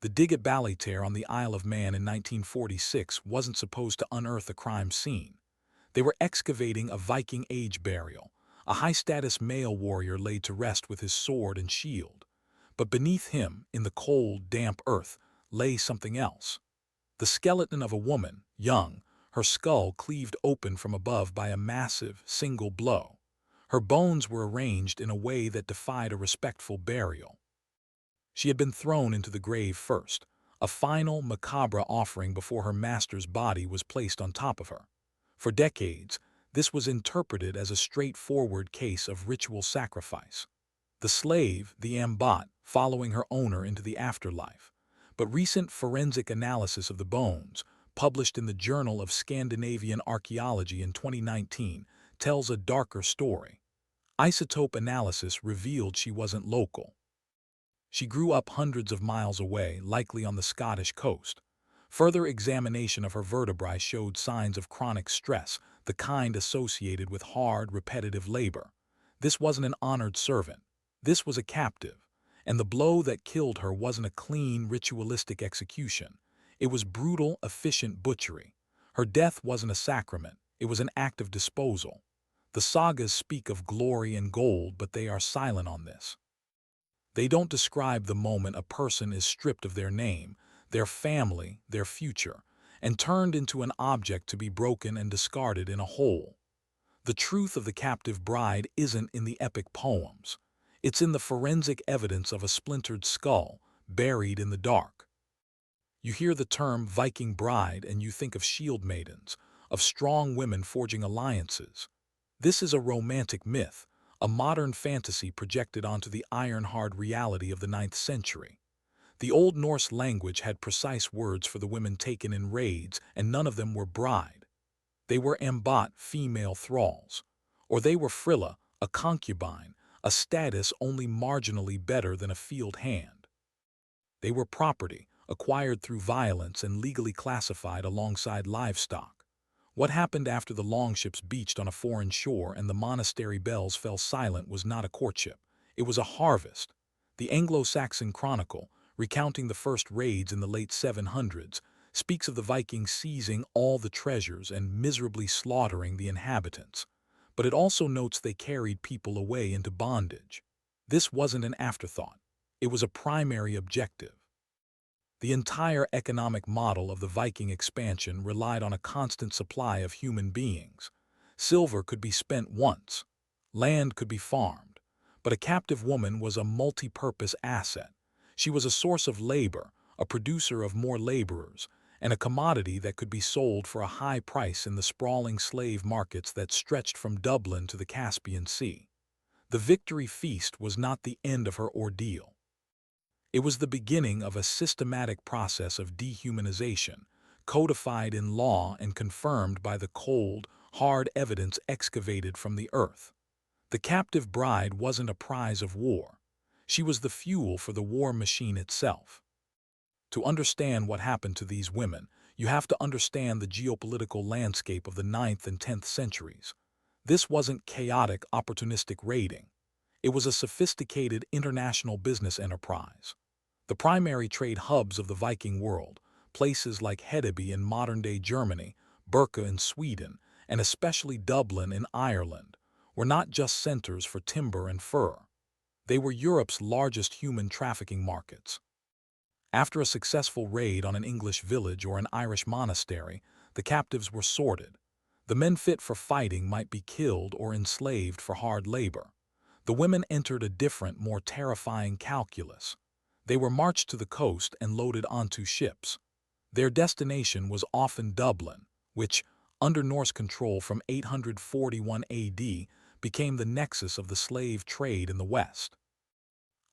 The dig at Ballytear on the Isle of Man in 1946 wasn't supposed to unearth a crime scene. They were excavating a Viking age burial. A high-status male warrior laid to rest with his sword and shield. But beneath him, in the cold, damp earth, lay something else. The skeleton of a woman, young, her skull cleaved open from above by a massive, single blow. Her bones were arranged in a way that defied a respectful burial. She had been thrown into the grave first, a final, macabre offering before her master's body was placed on top of her. For decades, this was interpreted as a straightforward case of ritual sacrifice. The slave, the ambot, following her owner into the afterlife. But recent forensic analysis of the bones, published in the Journal of Scandinavian Archaeology in 2019, tells a darker story. Isotope analysis revealed she wasn't local. She grew up hundreds of miles away, likely on the Scottish coast. Further examination of her vertebrae showed signs of chronic stress, the kind associated with hard, repetitive labor. This wasn't an honored servant. This was a captive. And the blow that killed her wasn't a clean, ritualistic execution. It was brutal, efficient butchery. Her death wasn't a sacrament. It was an act of disposal. The sagas speak of glory and gold, but they are silent on this. They don't describe the moment a person is stripped of their name, their family, their future, and turned into an object to be broken and discarded in a whole. The truth of the captive bride isn't in the epic poems. It's in the forensic evidence of a splintered skull, buried in the dark. You hear the term Viking bride and you think of shield maidens, of strong women forging alliances. This is a romantic myth, a modern fantasy projected onto the iron-hard reality of the 9th century. The Old Norse language had precise words for the women taken in raids, and none of them were bride. They were ambot, female thralls. Or they were frilla, a concubine, a status only marginally better than a field hand. They were property, acquired through violence and legally classified alongside livestock. What happened after the longships beached on a foreign shore and the monastery bells fell silent was not a courtship. It was a harvest. The Anglo-Saxon Chronicle, recounting the first raids in the late 700s, speaks of the Vikings seizing all the treasures and miserably slaughtering the inhabitants. But it also notes they carried people away into bondage. This wasn't an afterthought. It was a primary objective. The entire economic model of the Viking expansion relied on a constant supply of human beings. Silver could be spent once. Land could be farmed. But a captive woman was a multi-purpose asset. She was a source of labor, a producer of more laborers, and a commodity that could be sold for a high price in the sprawling slave markets that stretched from Dublin to the Caspian Sea. The victory feast was not the end of her ordeal. It was the beginning of a systematic process of dehumanization, codified in law and confirmed by the cold, hard evidence excavated from the earth. The captive bride wasn't a prize of war. She was the fuel for the war machine itself. To understand what happened to these women, you have to understand the geopolitical landscape of the 9th and 10th centuries. This wasn't chaotic, opportunistic raiding. It was a sophisticated international business enterprise. The primary trade hubs of the Viking world, places like Hedeby in modern-day Germany, Birka in Sweden, and especially Dublin in Ireland, were not just centers for timber and fur. They were Europe's largest human trafficking markets. After a successful raid on an English village or an Irish monastery, the captives were sorted. The men fit for fighting might be killed or enslaved for hard labor. The women entered a different, more terrifying calculus. They were marched to the coast and loaded onto ships. Their destination was often Dublin, which, under Norse control from 841 AD, became the nexus of the slave trade in the West.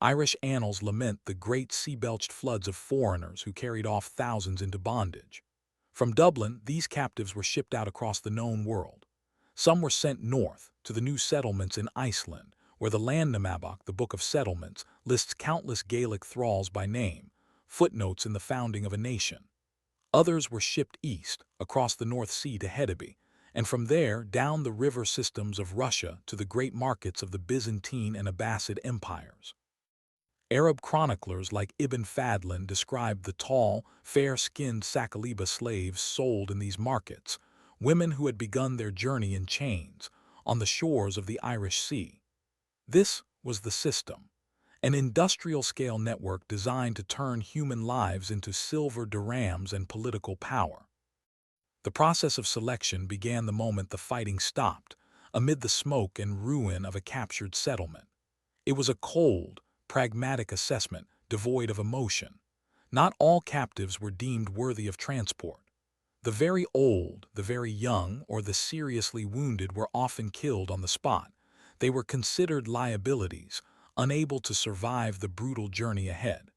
Irish annals lament the great sea-belched floods of foreigners who carried off thousands into bondage. From Dublin, these captives were shipped out across the known world. Some were sent north, to the new settlements in Iceland, where the Landnámabók, the Book of Settlements, lists countless Gaelic thralls by name, footnotes in the founding of a nation. Others were shipped east, across the North Sea to Hedeby, and from there down the river systems of Russia to the great markets of the Byzantine and Abbasid empires. Arab chroniclers like Ibn Fadlan described the tall, fair-skinned Sakaliba slaves sold in these markets, women who had begun their journey in chains, on the shores of the Irish Sea. This was the system, an industrial-scale network designed to turn human lives into silver dirhams and political power. The process of selection began the moment the fighting stopped, amid the smoke and ruin of a captured settlement. It was a cold, pragmatic assessment, devoid of emotion. Not all captives were deemed worthy of transport. The very old, the very young, or the seriously wounded were often killed on the spot. They were considered liabilities, unable to survive the brutal journey ahead.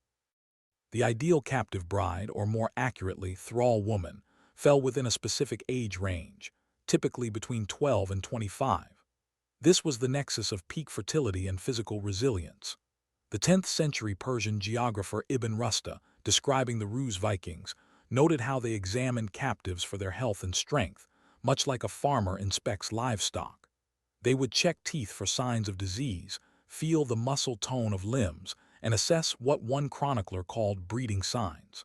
The ideal captive bride, or more accurately, thrall woman, fell within a specific age range, typically between 12 and 25. This was the nexus of peak fertility and physical resilience. The 10th century Persian geographer Ibn Rusta, describing the Rus Vikings, noted how they examined captives for their health and strength, much like a farmer inspects livestock. They would check teeth for signs of disease, feel the muscle tone of limbs, and assess what one chronicler called breeding signs.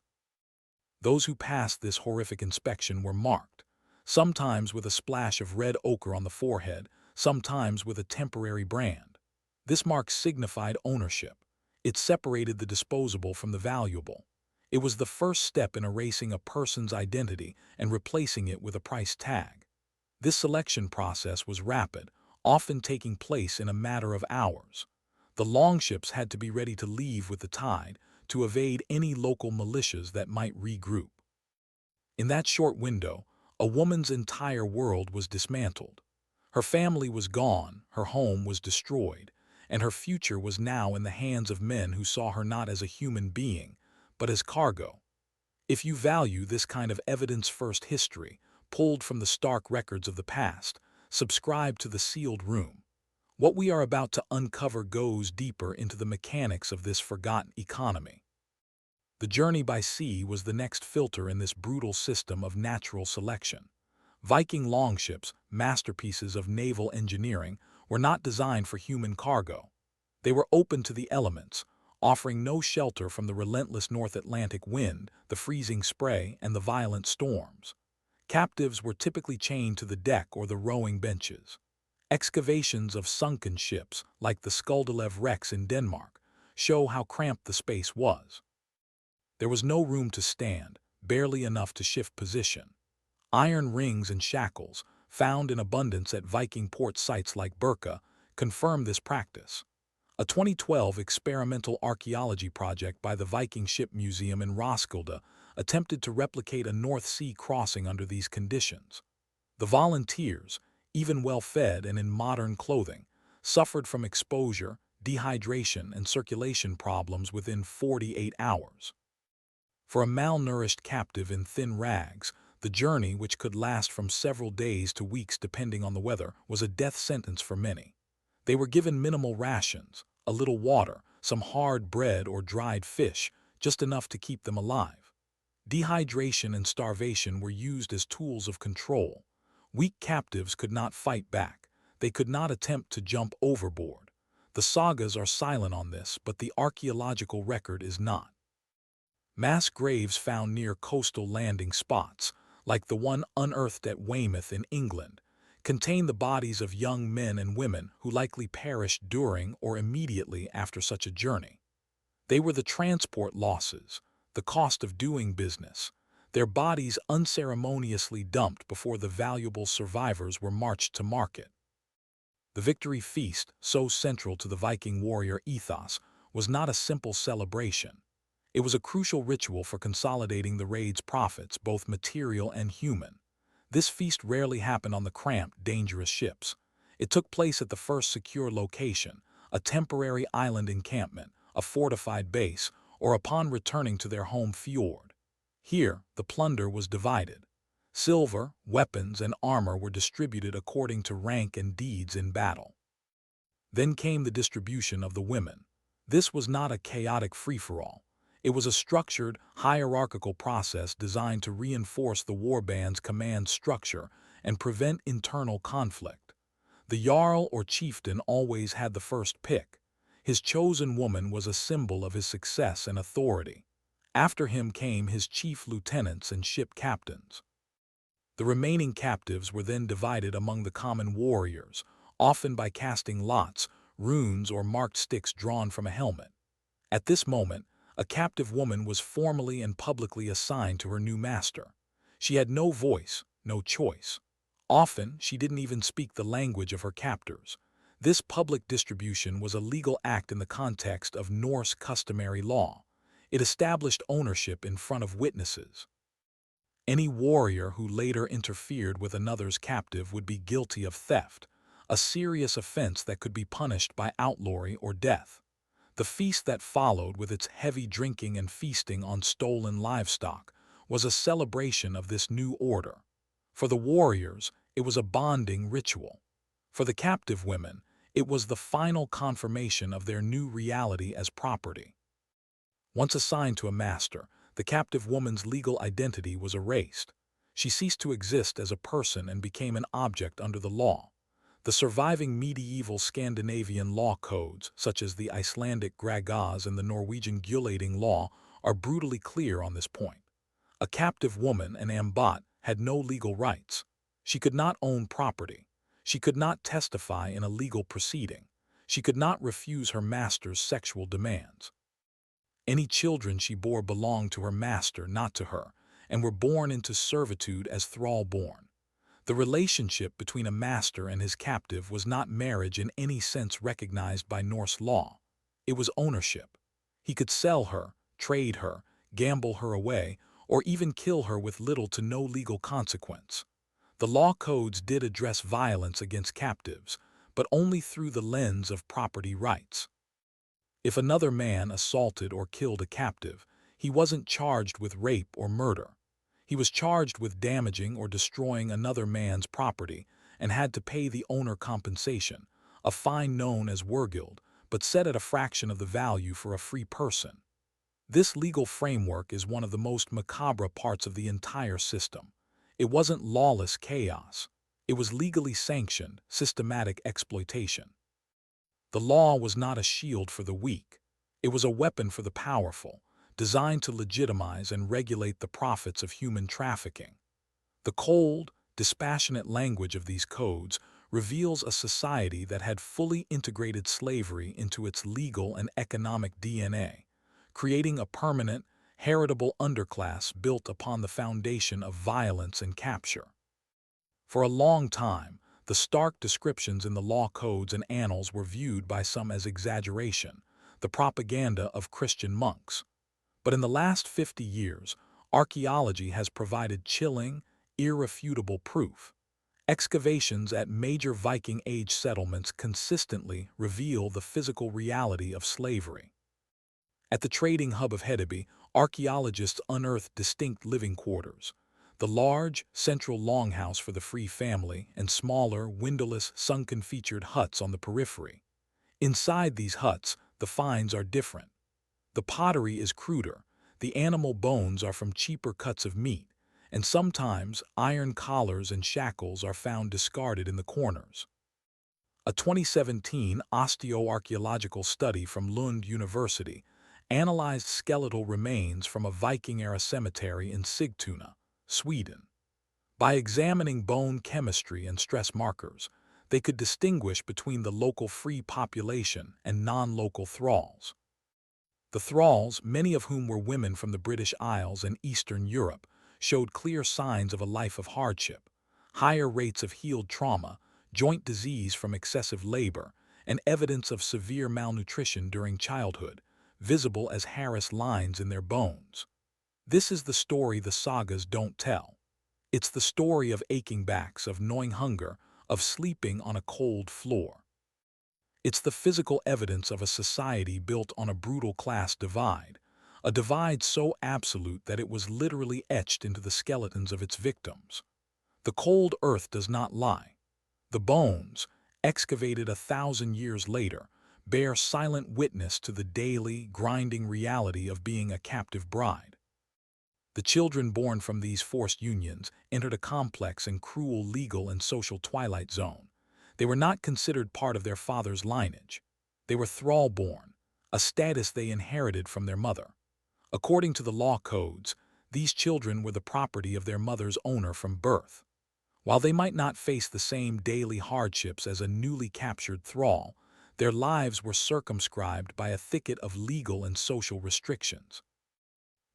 Those who passed this horrific inspection were marked, sometimes with a splash of red ochre on the forehead, sometimes with a temporary brand. This mark signified ownership. It separated the disposable from the valuable. It was the first step in erasing a person's identity and replacing it with a price tag. This selection process was rapid, often taking place in a matter of hours. The longships had to be ready to leave with the tide, to evade any local militias that might regroup. In that short window, a woman's entire world was dismantled. Her family was gone, her home was destroyed, and her future was now in the hands of men who saw her not as a human being, but as cargo. If you value this kind of evidence-first history, pulled from the stark records of the past, subscribe to The Sealed Room. What we are about to uncover goes deeper into the mechanics of this forgotten economy. The journey by sea was the next filter in this brutal system of natural selection. Viking longships, masterpieces of naval engineering, were not designed for human cargo. They were open to the elements, offering no shelter from the relentless North Atlantic wind, the freezing spray, and the violent storms. Captives were typically chained to the deck or the rowing benches. Excavations of sunken ships, like the Skulderev wrecks in Denmark, show how cramped the space was. There was no room to stand, barely enough to shift position. Iron rings and shackles, found in abundance at Viking port sites like Birka, confirm this practice. A 2012 experimental archaeology project by the Viking Ship Museum in Roskilde attempted to replicate a North Sea crossing under these conditions. The volunteers, even well-fed and in modern clothing, suffered from exposure, dehydration, and circulation problems within 48 hours. For a malnourished captive in thin rags, the journey, which could last from several days to weeks depending on the weather, was a death sentence for many. They were given minimal rations, a little water, some hard bread or dried fish, just enough to keep them alive. Dehydration and starvation were used as tools of control. Weak captives could not fight back. They could not attempt to jump overboard. The sagas are silent on this, but the archaeological record is not. Mass graves found near coastal landing spots, like the one unearthed at Weymouth in England, contain the bodies of young men and women who likely perished during or immediately after such a journey. They were the transport losses, the cost of doing business, their bodies unceremoniously dumped before the valuable survivors were marched to market. The victory feast, so central to the Viking warrior ethos, was not a simple celebration. It was a crucial ritual for consolidating the raid's profits, both material and human. This feast rarely happened on the cramped, dangerous ships. It took place at the first secure location, a temporary island encampment, a fortified base, or upon returning to their home fjord. Here, the plunder was divided. Silver, weapons, and armor were distributed according to rank and deeds in battle. Then came the distribution of the women. This was not a chaotic free-for-all. It was a structured, hierarchical process designed to reinforce the warband's command structure and prevent internal conflict. The jarl or chieftain always had the first pick. His chosen woman was a symbol of his success and authority. After him came his chief lieutenants and ship captains. The remaining captives were then divided among the common warriors, often by casting lots, runes, or marked sticks drawn from a helmet. At this moment, a captive woman was formally and publicly assigned to her new master. She had no voice, no choice. Often, she didn't even speak the language of her captors. This public distribution was a legal act in the context of Norse customary law. It established ownership in front of witnesses. Any warrior who later interfered with another's captive would be guilty of theft, a serious offense that could be punished by outlawry or death. The feast that followed, with its heavy drinking and feasting on stolen livestock, was a celebration of this new order. For the warriors, it was a bonding ritual. For the captive women, it was the final confirmation of their new reality as property. Once assigned to a master, the captive woman's legal identity was erased. She ceased to exist as a person and became an object under the law. The surviving medieval Scandinavian law codes, such as the Icelandic Gragaz and the Norwegian Gulating law, are brutally clear on this point. A captive woman, an ambot, had no legal rights. She could not own property. She could not testify in a legal proceeding. She could not refuse her master's sexual demands. Any children she bore belonged to her master, not to her, and were born into servitude as thrall-born. The relationship between a master and his captive was not marriage in any sense recognized by Norse law. It was ownership. He could sell her, trade her, gamble her away, or even kill her with little to no legal consequence. The law codes did address violence against captives, but only through the lens of property rights. If another man assaulted or killed a captive, he wasn't charged with rape or murder. He was charged with damaging or destroying another man's property and had to pay the owner compensation, a fine known as wergild, but set at a fraction of the value for a free person. This legal framework is one of the most macabre parts of the entire system. It wasn't lawless chaos. It was legally sanctioned, systematic exploitation. The law was not a shield for the weak. It was a weapon for the powerful, designed to legitimize and regulate the profits of human trafficking. The cold, dispassionate language of these codes reveals a society that had fully integrated slavery into its legal and economic DNA, creating a permanent, heritable underclass built upon the foundation of violence and capture. For a long time, the stark descriptions in the law codes and annals were viewed by some as exaggeration, the propaganda of Christian monks. But in the last 50 years, archaeology has provided chilling, irrefutable proof. Excavations at major Viking Age settlements consistently reveal the physical reality of slavery. At the trading hub of Hedeby, archaeologists unearthed distinct living quarters: the large, central longhouse for the free family and smaller, windowless, sunken-featured huts on the periphery. Inside these huts, the finds are different. The pottery is cruder, the animal bones are from cheaper cuts of meat, and sometimes iron collars and shackles are found discarded in the corners. A 2017 osteoarchaeological study from Lund University analyzed skeletal remains from a Viking-era cemetery in Sigtuna, Sweden. By examining bone chemistry and stress markers, they could distinguish between the local free population and non-local thralls. The thralls, many of whom were women from the British Isles and Eastern Europe, showed clear signs of a life of hardship: higher rates of healed trauma, joint disease from excessive labor, and evidence of severe malnutrition during childhood, visible as harassed lines in their bones. This is the story the sagas don't tell. It's the story of aching backs, of gnawing hunger, of sleeping on a cold floor. It's the physical evidence of a society built on a brutal class divide, a divide so absolute that it was literally etched into the skeletons of its victims. The cold earth does not lie. The bones, excavated 1,000 years later, bear silent witness to the daily, grinding reality of being a captive bride. The children born from these forced unions entered a complex and cruel legal and social twilight zone. They were not considered part of their father's lineage. They were thrall-born, a status they inherited from their mother. According to the law codes, these children were the property of their mother's owner from birth. While they might not face the same daily hardships as a newly captured thrall, their lives were circumscribed by a thicket of legal and social restrictions.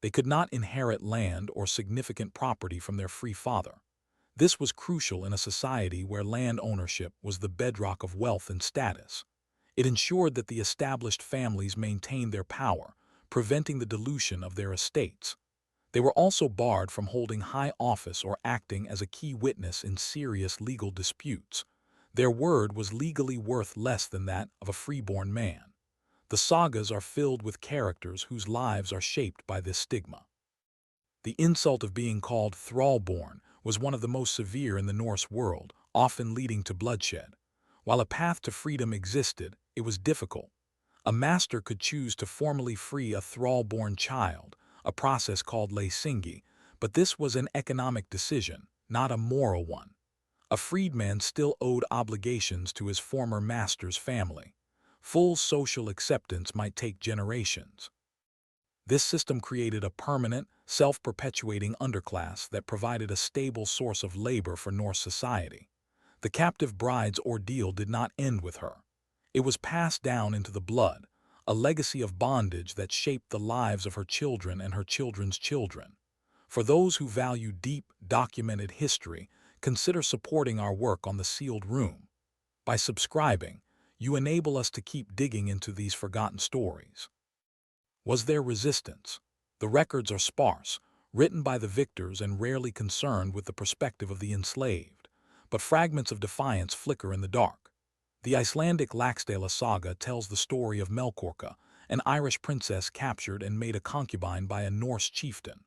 They could not inherit land or significant property from their free father. This was crucial in a society where land ownership was the bedrock of wealth and status. It ensured that the established families maintained their power, preventing the dilution of their estates. They were also barred from holding high office or acting as a key witness in serious legal disputes. Their word was legally worth less than that of a freeborn man. The sagas are filled with characters whose lives are shaped by this stigma. The insult of being called thrall-born was one of the most severe in the Norse world, often leading to bloodshed. While a path to freedom existed, it was difficult. A master could choose to formally free a thrall-born child, a process called leisingi, but this was an economic decision, not a moral one. A freedman still owed obligations to his former master's family. Full social acceptance might take generations. This system created a permanent, self-perpetuating underclass that provided a stable source of labor for Norse society. The captive bride's ordeal did not end with her. It was passed down into the blood, a legacy of bondage that shaped the lives of her children and her children's children. For those who value deep, documented history, consider supporting our work on the Sealed Room. By subscribing, you enable us to keep digging into these forgotten stories. Was there resistance? The records are sparse, written by the victors and rarely concerned with the perspective of the enslaved, but fragments of defiance flicker in the dark. The Icelandic Laxdæla saga tells the story of Melkorka, an Irish princess captured and made a concubine by a Norse chieftain.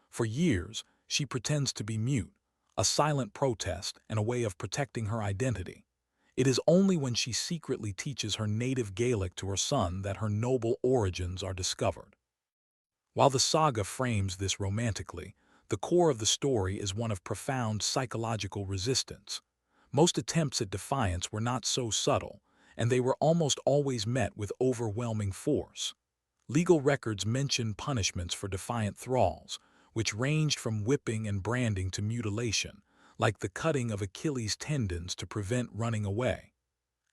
For years, she pretends to be mute, a silent protest and a way of protecting her identity. It is only when she secretly teaches her native Gaelic to her son that her noble origins are discovered. While the saga frames this romantically, the core of the story is one of profound psychological resistance. Most attempts at defiance were not so subtle, and they were almost always met with overwhelming force. Legal records mention punishments for defiant thralls, which ranged from whipping and branding to mutilation, like the cutting of Achilles' tendons to prevent running away.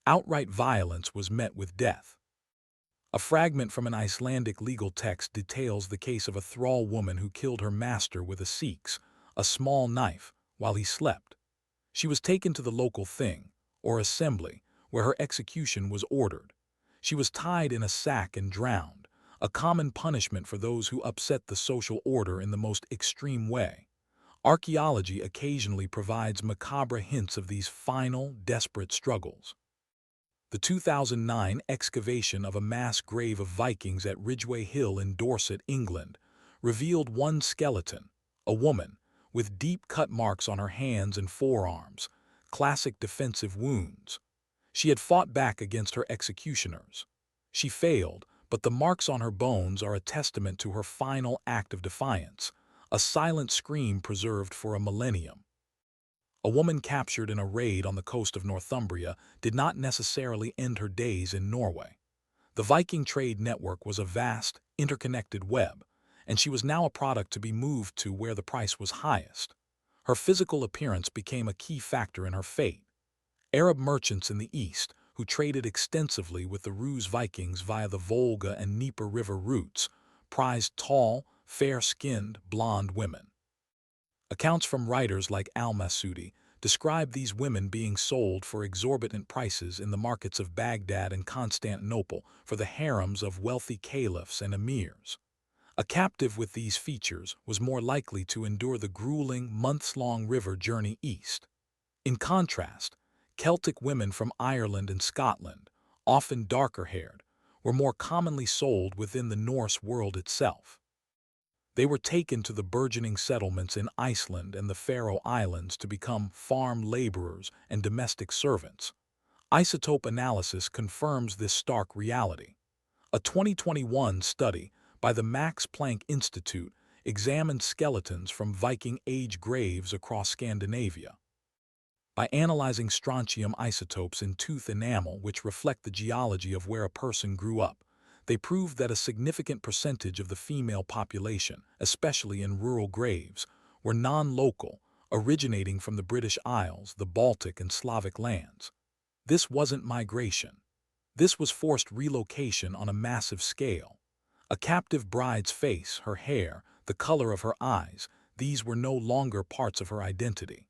Outright violence was met with death. A fragment from an Icelandic legal text details the case of a thrall woman who killed her master with a seax, a small knife, while he slept. She was taken to the local thing, or assembly, where her execution was ordered. She was tied in a sack and drowned, a common punishment for those who upset the social order in the most extreme way. Archaeology occasionally provides macabre hints of these final, desperate struggles. The 2009 excavation of a mass grave of Vikings at Ridgeway Hill in Dorset, England, revealed one skeleton, a woman, with deep cut marks on her hands and forearms, classic defensive wounds. She had fought back against her executioners. She failed, but the marks on her bones are a testament to her final act of defiance, a silent scream preserved for a millennium. A woman captured in a raid on the coast of Northumbria did not necessarily end her days in Norway. The Viking trade network was a vast, interconnected web, and she was now a product to be moved to where the price was highest. Her physical appearance became a key factor in her fate. Arab merchants in the east, who traded extensively with the Rus Vikings via the Volga and Dnieper River routes, prized tall, fair-skinned, blonde women. Accounts from writers like al-Masudi describe these women being sold for exorbitant prices in the markets of Baghdad and Constantinople for the harems of wealthy caliphs and emirs. A captive with these features was more likely to endure the grueling, months-long river journey east. In contrast, Celtic women from Ireland and Scotland, often darker-haired, were more commonly sold within the Norse world itself. They were taken to the burgeoning settlements in Iceland and the Faroe Islands to become farm laborers and domestic servants. Isotope analysis confirms this stark reality. A 2021 study by the Max Planck Institute examined skeletons from Viking Age graves across Scandinavia. By analyzing strontium isotopes in tooth enamel which reflect the geology of where a person grew up, they proved that a significant percentage of the female population, especially in rural graves, were non-local, originating from the British Isles, the Baltic, and Slavic lands. This wasn't migration. This was forced relocation on a massive scale. A captive bride's face, her hair, the color of her eyes, these were no longer parts of her identity.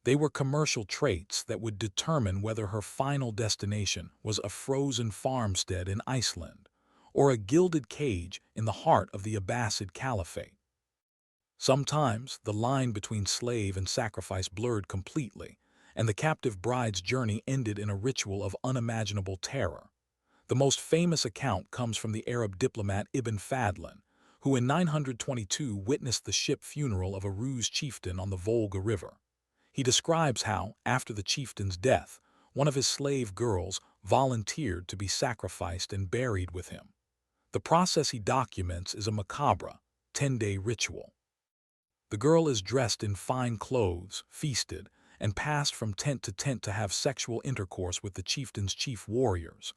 They were commercial traits that would determine whether her final destination was a frozen farmstead in Iceland or a gilded cage in the heart of the Abbasid Caliphate. Sometimes the line between slave and sacrifice blurred completely, and the captive bride's journey ended in a ritual of unimaginable terror. The most famous account comes from the Arab diplomat Ibn Fadlan, who in 922 witnessed the ship funeral of a Rus chieftain on the Volga River. He describes how, after the chieftain's death, one of his slave girls volunteered to be sacrificed and buried with him. The process he documents is a macabre, 10-day ritual. The girl is dressed in fine clothes, feasted, and passed from tent to have sexual intercourse with the chieftain's chief warriors.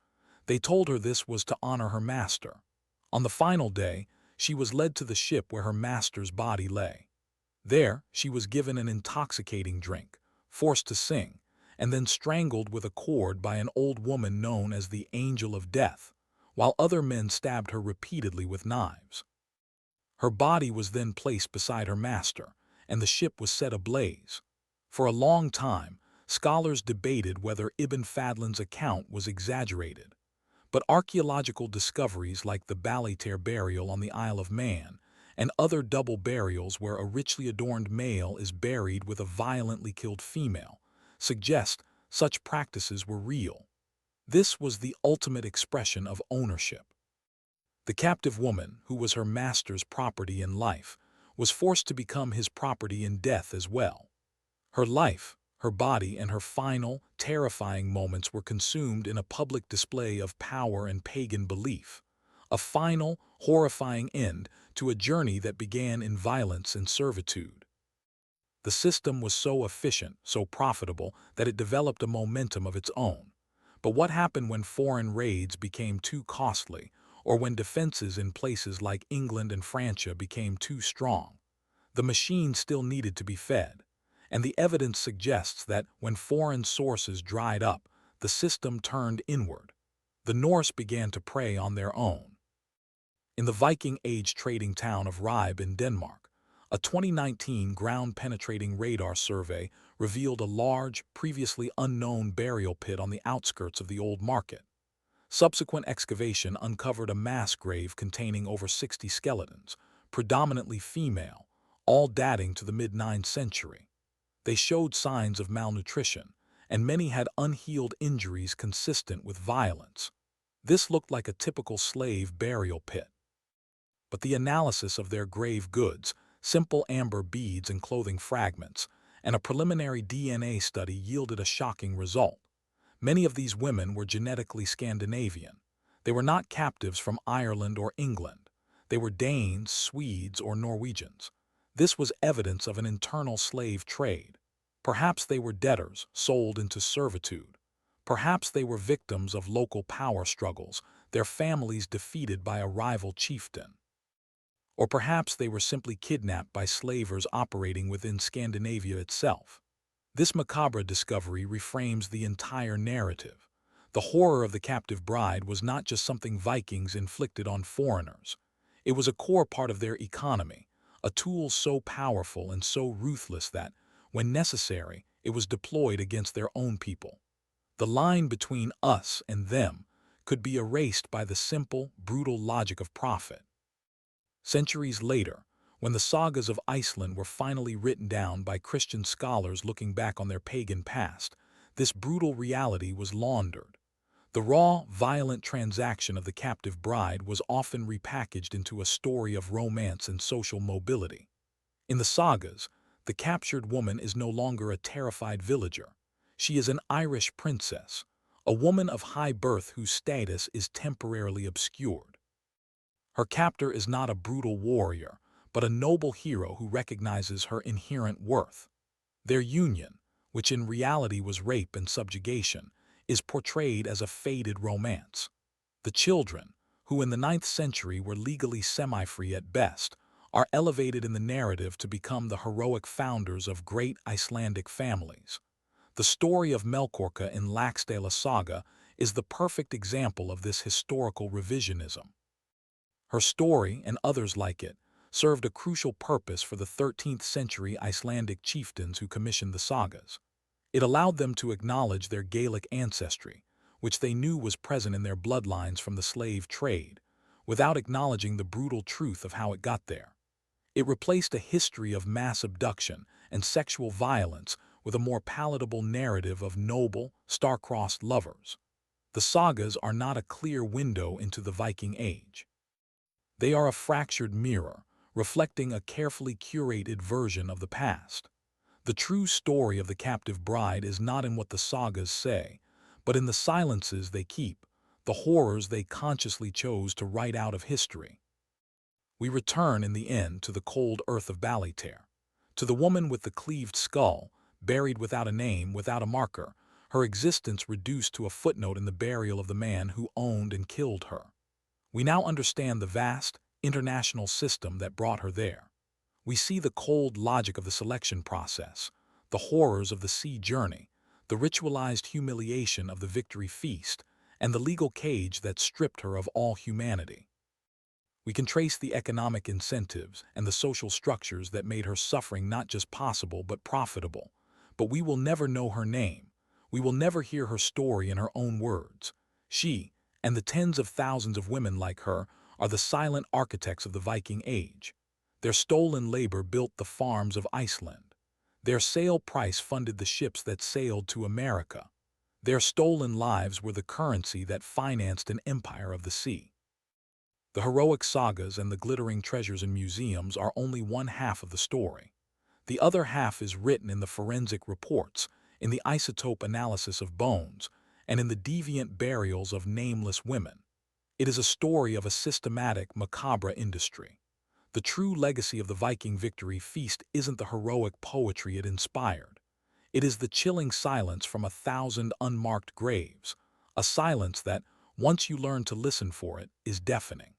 They told her this was to honor her master. On the final day, she was led to the ship where her master's body lay. There, she was given an intoxicating drink, forced to sing, and then strangled with a cord by an old woman known as the Angel of Death, while other men stabbed her repeatedly with knives. Her body was then placed beside her master, and the ship was set ablaze. For a long time, scholars debated whether Ibn Fadlan's account was exaggerated, but archaeological discoveries like the Ballytere burial on the Isle of Man and other double burials where a richly adorned male is buried with a violently killed female suggest such practices were real. This was the ultimate expression of ownership. The captive woman, who was her master's property in life, was forced to become his property in death as well. Her life, her body, and her final, terrifying moments were consumed in a public display of power and pagan belief, a final, horrifying end to a journey that began in violence and servitude. The system was so efficient, so profitable, that it developed a momentum of its own. But what happened when foreign raids became too costly, or when defenses in places like England and France became too strong? The machine still needed to be fed, and the evidence suggests that when foreign sources dried up, the system turned inward. The Norse began to prey on their own. In the Viking Age trading town of Ribe in Denmark, a 2019 ground-penetrating radar survey revealed a large, previously unknown burial pit on the outskirts of the old market. Subsequent excavation uncovered a mass grave containing over 60 skeletons, predominantly female, all dating to the mid-9th century. They showed signs of malnutrition, and many had unhealed injuries consistent with violence. This looked like a typical slave burial pit. But the analysis of their grave goods, simple amber beads and clothing fragments, and a preliminary DNA study yielded a shocking result. Many of these women were genetically Scandinavian. They were not captives from Ireland or England. They were Danes, Swedes, or Norwegians. This was evidence of an internal slave trade. Perhaps they were debtors, sold into servitude. Perhaps they were victims of local power struggles, their families defeated by a rival chieftain. Or perhaps they were simply kidnapped by slavers operating within Scandinavia itself. This macabre discovery reframes the entire narrative. The horror of the captive bride was not just something Vikings inflicted on foreigners. It was a core part of their economy, a tool so powerful and so ruthless that, when necessary, it was deployed against their own people. The line between us and them could be erased by the simple, brutal logic of profit. Centuries later, when the sagas of Iceland were finally written down by Christian scholars looking back on their pagan past, this brutal reality was laundered. The raw, violent transaction of the captive bride was often repackaged into a story of romance and social mobility. In the sagas, the captured woman is no longer a terrified villager. She is an Irish princess, a woman of high birth whose status is temporarily obscured. Her captor is not a brutal warrior, but a noble hero who recognizes her inherent worth. Their union, which in reality was rape and subjugation, is portrayed as a faded romance. The children, who in the 9th century were legally semi-free at best, are elevated in the narrative to become the heroic founders of great Icelandic families. The story of Melkorka in Laxdæla Saga is the perfect example of this historical revisionism. Her story, and others like it, served a crucial purpose for the 13th century Icelandic chieftains who commissioned the sagas. It allowed them to acknowledge their Gaelic ancestry, which they knew was present in their bloodlines from the slave trade, without acknowledging the brutal truth of how it got there. It replaced a history of mass abduction and sexual violence with a more palatable narrative of noble, star-crossed lovers. The sagas are not a clear window into the Viking Age. They are a fractured mirror, reflecting a carefully curated version of the past. The true story of the captive bride is not in what the sagas say, but in the silences they keep, the horrors they consciously chose to write out of history. We return in the end to the cold earth of Balliter, to the woman with the cleaved skull, buried without a name, without a marker, her existence reduced to a footnote in the burial of the man who owned and killed her. We now understand the vast, international system that brought her there. We see the cold logic of the selection process, the horrors of the sea journey, the ritualized humiliation of the victory feast, and the legal cage that stripped her of all humanity. We can trace the economic incentives and the social structures that made her suffering not just possible but profitable. But we will never know her name. We will never hear her story in her own words. She, and the tens of thousands of women like her, are the silent architects of the Viking Age. Their stolen labor built the farms of Iceland. Their sale price funded the ships that sailed to America. Their stolen lives were the currency that financed an empire of the sea. The heroic sagas and the glittering treasures in museums are only one half of the story. The other half is written in the forensic reports, in the isotope analysis of bones, and in the deviant burials of nameless women. It is a story of a systematic, macabre industry. The true legacy of the Viking victory feast isn't the heroic poetry it inspired. It is the chilling silence from 1,000 unmarked graves, a silence that, once you learn to listen for it, is deafening.